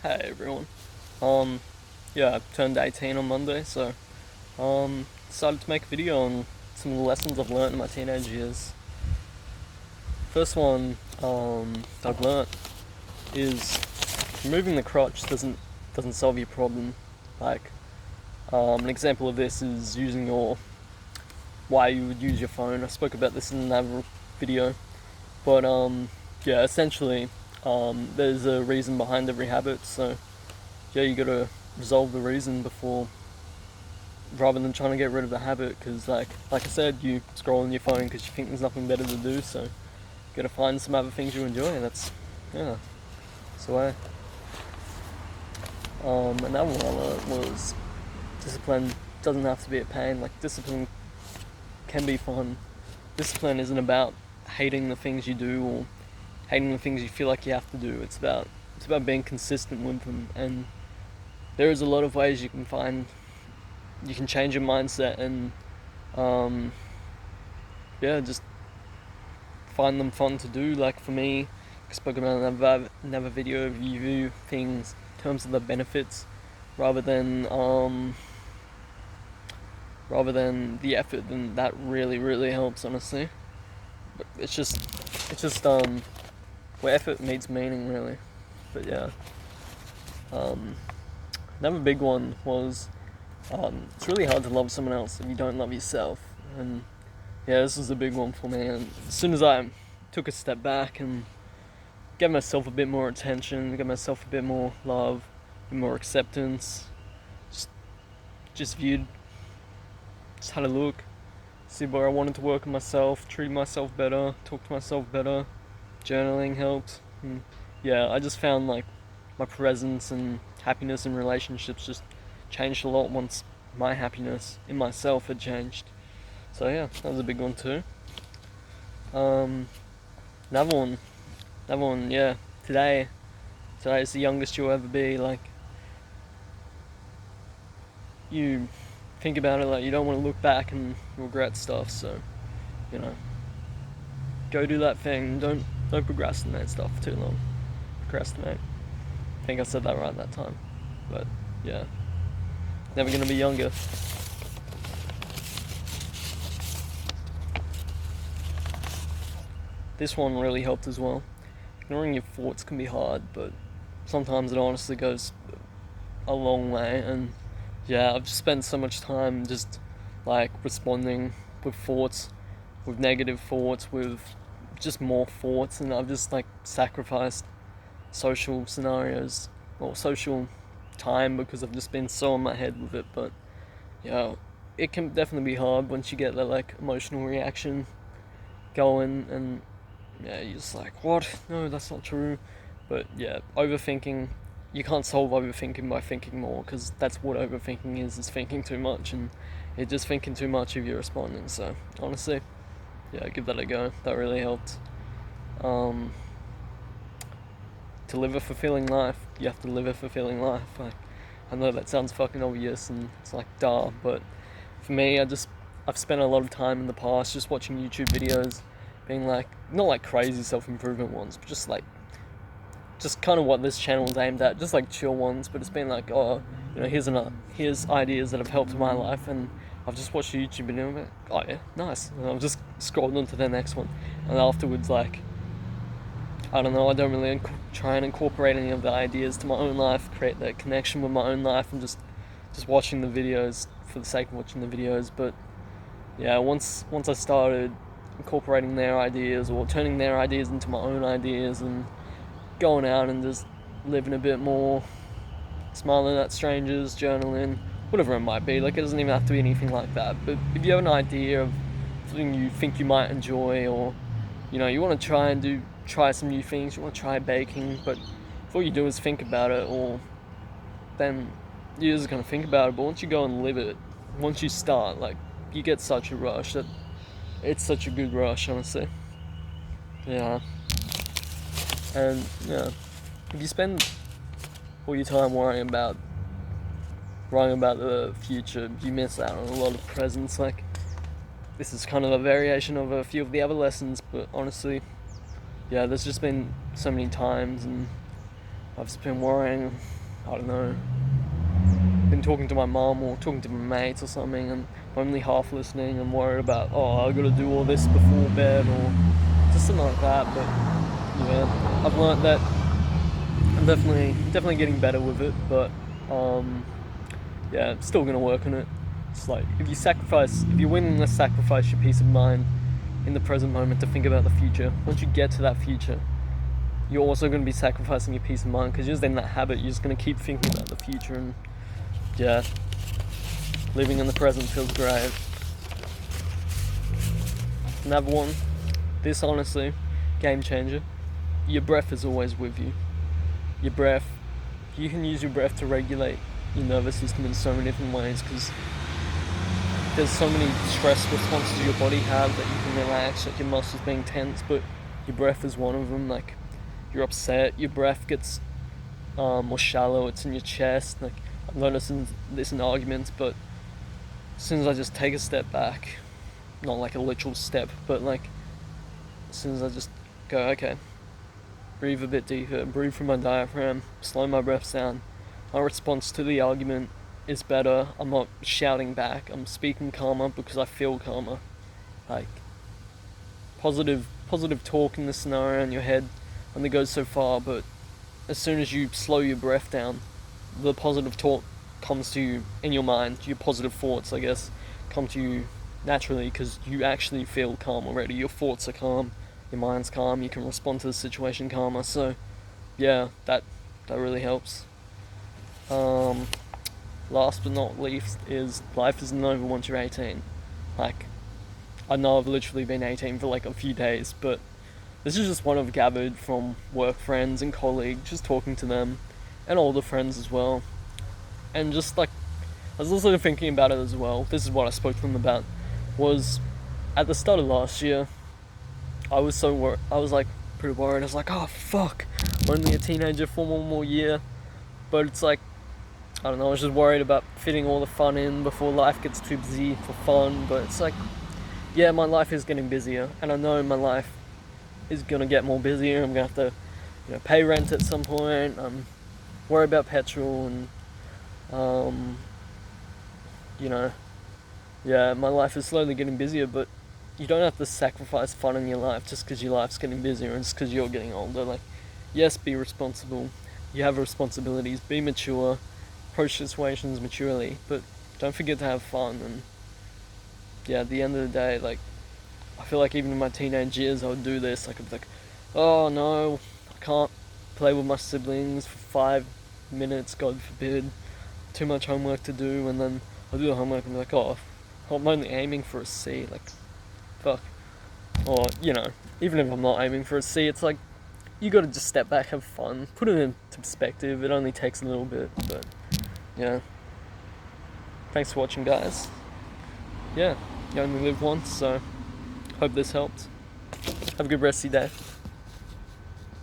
Hey everyone. Yeah, I turned 18 on Monday, so decided to make a video on some of the lessons I've learned in my teenage years. First one I've learnt is removing the crotch doesn't solve your problem. Like an example of this is using your why you would use your phone. I spoke about this in another video, but yeah, essentially there's a reason behind every habit, so yeah, you gotta resolve the reason before, rather than trying to get rid of the habit. Because like I said, you scroll on your phone because you think there's nothing better to do. So you gotta find some other things you enjoy. And that's yeah. So another one I learned was discipline doesn't have to be a pain. Like discipline can be fun. Discipline isn't about hating the things you do or hating the things you feel like you have to do. It's about being consistent with them. And there is a lot of ways you can change your mindset and um, yeah, just find them fun to do. Like for me, I spoke about another video of you view things in terms of the benefits rather than the effort. Then that really helps, honestly. But it's just where effort meets meaning, really. But yeah, um, another big one was it's really hard to love someone else if you don't love yourself. And yeah, this was a big one for me. And as soon as I took a step back and gave myself a bit more attention, gave myself a bit more love, a bit more acceptance, just just viewed, just had a look, see where I wanted to work on myself, treat myself better, talk to myself better. Journaling helped. And yeah, I just found like my presence and happiness in relationships just changed a lot once my happiness in myself had changed. So yeah, that was a big one too. Um, another one, yeah. Today, today is the youngest you'll ever be. Like you think about it, like you don't want to look back and regret stuff. So you know, go do that thing. Don't procrastinate stuff for too long. Procrastinate. I think I said that right that time. But yeah, never gonna be younger. This one really helped as well. Ignoring your thoughts can be hard, but sometimes it honestly goes a long way. And yeah, I've spent so much time just like responding with thoughts, with negative thoughts, with just more thoughts, and I've just like sacrificed social scenarios or social time because I've just been so in my head with it. But yeah, it can definitely be hard once you get that like emotional reaction going, and yeah, you're just like, what? No, that's not true. But yeah, overthinking, you can't solve overthinking by thinking more, because that's what overthinking is thinking too much, and you're just thinking too much if you're responding. So honestly, yeah, give that a go. That really helped. Um, to live a fulfilling life, you have to live a fulfilling life. Like, I know that sounds fucking obvious and it's like duh, but for me, I've spent a lot of time in the past just watching YouTube videos, being like not like crazy self improvement ones, but just kind of what this channel is aimed at, just like chill ones. But it's been like, oh, here's ideas that have helped my life, and I've just watched a YouTube video and I'm like, oh yeah, nice. And I've just scrolled on to the next one, and afterwards, like, I don't know, I don't really try and incorporate any of the ideas to my own life, create that connection with my own life, and just watching the videos for the sake of watching the videos. But yeah, once I started incorporating their ideas or turning their ideas into my own ideas and going out and just living a bit more, smiling at strangers, journaling, whatever it might be. Like, it doesn't even have to be anything like that. But if you have an idea of something you think you might enjoy, or you want to try some new things, you want to try baking, but if all you do is think about it, or then you're just gonna think about it. But once you go and live it, once you start, like, you get such a rush that it's such a good rush, honestly. Yeah, and yeah, if you spend all your time worrying about the future, you miss out on a lot of presents. Like, this is kind of a variation of a few of the other lessons, but honestly, yeah, there's just been so many times, and I've just been worrying, I don't know, been talking to my mom or talking to my mates or something, and I'm only half listening and worried about, I gotta do all this before bed or just something like that. But yeah, I've learned that I'm definitely getting better with it, but yeah, I'm still gonna work on it. It's like if you're willing to sacrifice your peace of mind in the present moment to think about the future, once you get to that future, you're also going to be sacrificing your peace of mind because you're just in that habit. You're just going to keep thinking about the future, and yeah, living in the present feels great. Another one, this honestly, game changer. Your breath is always with you. Your breath, you can use your breath to regulate your nervous system in so many different ways because there's so many stress responses your body have that you can relax, like your muscles being tense, but your breath is one of them. Like you're upset, your breath gets more shallow, it's in your chest. Like I've noticed this in arguments, but as soon as I just take a step back, not like a literal step, but like as soon as I just go, okay, breathe a bit deeper, breathe from my diaphragm, slow my breath down, my response to the argument is better. I'm not shouting back, I'm speaking calmer because I feel calmer. Like positive talk in the scenario in your head only goes so far, but as soon as you slow your breath down, the positive talk comes to you in your mind. Your positive thoughts, I guess, come to you naturally because you actually feel calm already. Your thoughts are calm, your mind's calm, you can respond to the situation calmer. So yeah, that really helps. Last but not least is life isn't over once you're 18. Like, I know I've literally been 18 for like a few days, but this is just one I've gathered from work friends and colleagues, just talking to them, and older friends as well. And just like, I was also thinking about it as well. This is what I spoke to them about. Was at the start of last year, I was like pretty worried. I was like, oh fuck, I'm only a teenager for one more year. But it's like, I don't know, I was just worried about fitting all the fun in before life gets too busy for fun. But it's like, yeah, my life is getting busier, and I know my life is gonna get more busier. I'm gonna have to, pay rent at some point. Worry about petrol, and yeah, my life is slowly getting busier. But you don't have to sacrifice fun in your life just because your life's getting busier and just because you're getting older. Like, yes, be responsible. You have responsibilities. Be mature. Approach situations maturely, but don't forget to have fun. And yeah, at the end of the day, like, I feel like even in my teenage years, I would do this. I could be like, oh no, I can't play with my siblings for 5 minutes, God forbid. Too much homework to do, and then I'll do the homework and be like, oh, I'm only aiming for a C. Like, fuck. Or, even if I'm not aiming for a C, it's like, you gotta just step back, have fun, put it into perspective. It only takes a little bit, but yeah. Thanks for watching, guys. Yeah, you only live once, so hope this helped. Have a good rest of your day.